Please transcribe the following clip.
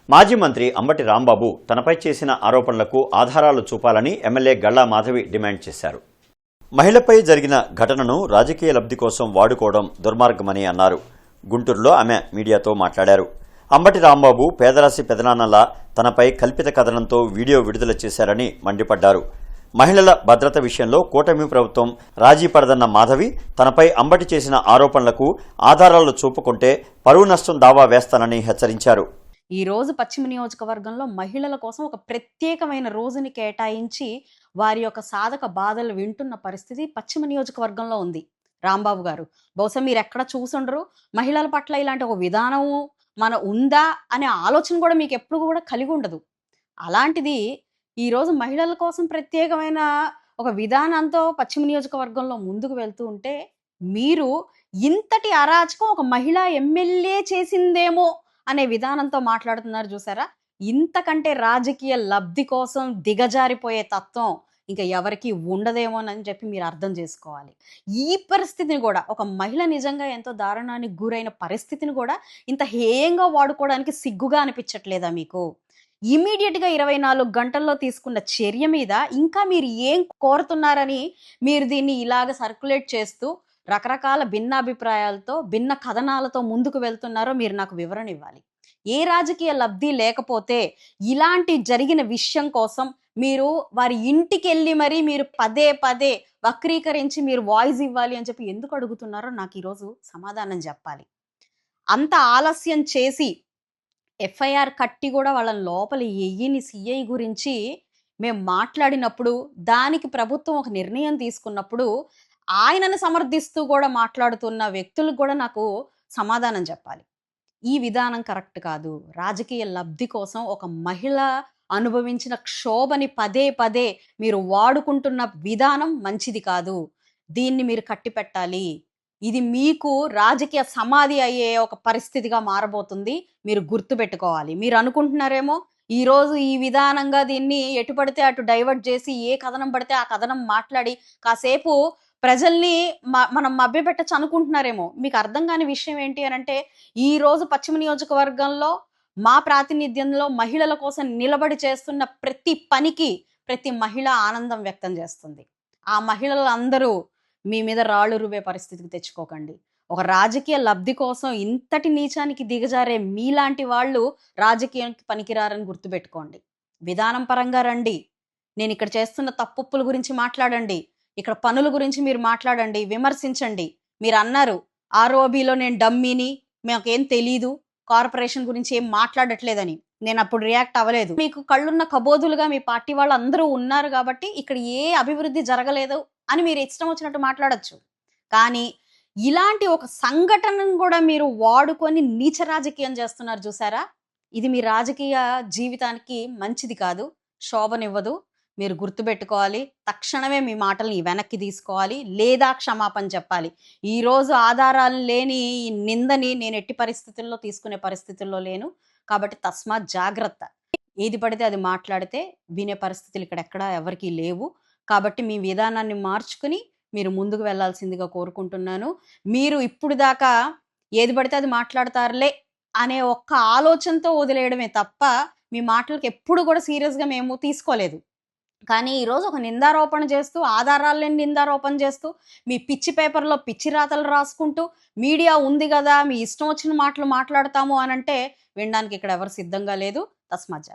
మాజీ మంత్రి అంబటి రాంబాబు తనపై చేసిన ఆరోపణలకు ఆధారాలు చూపాలని ఎమ్మెల్యే గల్లా మాధవి డిమాండ్ చేశారు. మహిళపై జరిగిన ఘటనను రాజకీయ లబ్ధి కోసం వాడుకోవడం దుర్మార్గమని అన్నారు. గుంటూరులో ఆమె మీడియాతో మాట్లాడారు. అంబటి రాంబాబు పేదరాశి పెదనాన్నలా తనపై కల్పిత కథనంతో వీడియో విడుదల చేశారని మండిపడ్డారు. మహిళల భద్రత విషయంలో కూటమి ప్రభుత్వం రాజీ పడదన్న మాధవి తనపై అంబటి చేసిన ఆరోపణలకు ఆధారాలు చూపుకుంటే పరువు నష్టం దావా వేస్తానని హెచ్చరించారు. ఈ రోజు పశ్చిమ నియోజకవర్గంలో మహిళల కోసం ఒక ప్రత్యేకమైన రోజుని కేటాయించి వారి యొక్క సాధక బాధలు వింటున్న పరిస్థితి పశ్చిమ నియోజకవర్గంలో ఉంది. రాంబాబు గారు బహుశా మీరు ఎక్కడ చూసుండరు. మహిళల పట్ల ఇలాంటి ఒక విధానము ఉందా అనే ఆలోచన కూడా మీకు ఎప్పుడు కూడా కలిగి ఉండదు. అలాంటిది ఈరోజు మహిళల కోసం ప్రత్యేకమైన ఒక విధానంతో పశ్చిమ నియోజకవర్గంలో ముందుకు వెళ్తూ ఉంటే మీరు ఇంతటి అరాచకం ఒక మహిళా ఎమ్మెల్యే చేసిందేమో అనే విధానంతో మాట్లాడుతున్నారు చూసారా. ఇంతకంటే రాజకీయ లబ్ధి కోసం దిగజారిపోయే తత్వం ఇంకా ఎవరికి ఉండదేమోనని చెప్పి మీరు అర్థం చేసుకోవాలి. ఈ పరిస్థితిని కూడా ఒక మహిళ నిజంగా ఎంతో దారుణానికి గురైన పరిస్థితిని కూడా ఇంత హేయంగా వాడుకోవడానికి సిగ్గుగా అనిపించట్లేదా మీకు? ఇమీడియట్గా 24 గంటల్లో తీసుకున్న చర్య మీద ఇంకా మీరు ఏం కోరుతున్నారని మీరు దీన్ని ఇలాగ సర్క్యులేట్ చేస్తూ రకరకాల భిన్నాభిప్రాయాలతో భిన్న కథనాలతో ముందుకు వెళ్తున్నారో మీరు నాకు వివరణ ఇవ్వాలి. ఏ రాజకీయ లబ్ధి లేకపోతే ఇలాంటి జరిగిన విషయం కోసం మీరు వారి ఇంటికి వెళ్ళి మరి మీరు పదే పదే వక్రీకరించి మీరు వాయిస్ ఇవ్వాలి అని చెప్పి ఎందుకు అడుగుతున్నారో నాకు ఈరోజు సమాధానం చెప్పాలి. అంత ఆలస్యం చేసి ఎఫ్ఐఆర్ కట్టి కూడా వాళ్ళని లోపల ఎయ్యిని సిఐ గురించి మేము మాట్లాడినప్పుడు దానికి ప్రభుత్వం ఒక నిర్ణయం తీసుకున్నప్పుడు ఆయనను సమర్థిస్తూ కూడా మాట్లాడుతున్న వ్యక్తులకు కూడా నాకు సమాధానం చెప్పాలి. ఈ విధానం కరెక్ట్ కాదు. రాజకీయ లబ్ధి కోసం ఒక మహిళ అనుభవించిన క్షోభని పదే పదే మీరు వాడుకుంటున్న విధానం మంచిది కాదు. దీన్ని మీరు కట్టిపెట్టాలి. ఇది మీకు రాజకీయ సమాధి అయ్యే ఒక పరిస్థితిగా మారబోతుంది. మీరు గుర్తుపెట్టుకోవాలి. మీరు అనుకుంటున్నారేమో ఈరోజు ఈ విధానంగా దీన్ని ఎటు పడితే అటు డైవర్ట్ చేసి ఏ కథనం పడితే ఆ కథనం మాట్లాడి కాసేపు ప్రజల్ని మనం మభ్యపెట్టచ్చు అనుకుంటున్నారేమో. మీకు అర్థం కాని విషయం ఏంటి అని అంటే ఈ రోజు పశ్చిమ నియోజకవర్గంలో మా ప్రాతినిధ్యంలో మహిళల కోసం నిలబడి చేస్తున్న ప్రతి పనికి ప్రతి మహిళ ఆనందం వ్యక్తం చేస్తుంది. ఆ మహిళలందరూ మీ మీద రాళ్ళు రువే పరిస్థితికి తెచ్చుకోకండి. ఒక రాజకీయ లబ్ధి కోసం ఇంతటి నీచానికి దిగజారే మీలాంటి వాళ్ళు రాజకీయానికి పనికిరారని గుర్తుపెట్టుకోండి. విధానం పరంగా రండి. నేను ఇక్కడ చేస్తున్న తప్పుల గురించి మాట్లాడండి. ఇక్కడ పనుల గురించి మీరు మాట్లాడండి, విమర్శించండి. మీరు అన్నారు ఆర్ఓబిలో నేను డమ్మీని, మాకేం తెలీదు, కార్పొరేషన్ గురించి ఏం మాట్లాడట్లేదని. నేను అప్పుడు రియాక్ట్ అవ్వలేదు. మీకు కళ్ళున్న కబోదులుగా మీ పార్టీ వాళ్ళు అందరూ ఉన్నారు కాబట్టి ఇక్కడ ఏ అభివృద్ధి జరగలేదు అని మీరు ఇష్టం వచ్చినట్టు మాట్లాడచ్చు. కానీ ఇలాంటి ఒక సంఘటనను కూడా మీరు వాడుకొని నీచ రాజకీయం చేస్తున్నారు చూసారా. ఇది మీ రాజకీయ జీవితానికి మంచిది కాదు, శోభనివ్వదు. మీరు గుర్తుపెట్టుకోవాలి. తక్షణమే మీ మాటల్ని వెనక్కి తీసుకోవాలి లేదా క్షమాపణ చెప్పాలి. ఈరోజు ఆధారాలు లేని ఈ నిందని నేను ఎట్టి పరిస్థితుల్లో తీసుకునే పరిస్థితుల్లో లేను. కాబట్టి తస్మాత్ జాగ్రత్త. ఏది పడితే అది మాట్లాడితే వినే పరిస్థితులు ఇక్కడెక్కడా ఎవరికీ లేవు. కాబట్టి మీ విధానాన్ని మార్చుకుని మీరు ముందుకు వెళ్లాల్సిందిగా కోరుకుంటున్నాను. మీరు ఇప్పుడు దాకా ఏది పడితే అది మాట్లాడతారులే అనే ఒక్క ఆలోచనతో వదిలేయడమే తప్ప మీ మాటలకు ఎప్పుడు కూడా సీరియస్గా మేము తీసుకోలేదు. కానీ ఈరోజు ఒక నిందారోపణ చేస్తూ ఆధారాలని నిందారోపణ చేస్తూ మీ పిచ్చి పేపర్లో పిచ్చి రాతలు రాసుకుంటూ మీడియా ఉంది కదా మీ ఇష్టం వచ్చిన మాటలు మాట్లాడతాము అని అంటే వినడానికి ఇక్కడ ఎవరు సిద్ధంగా లేదు. తస్మాత్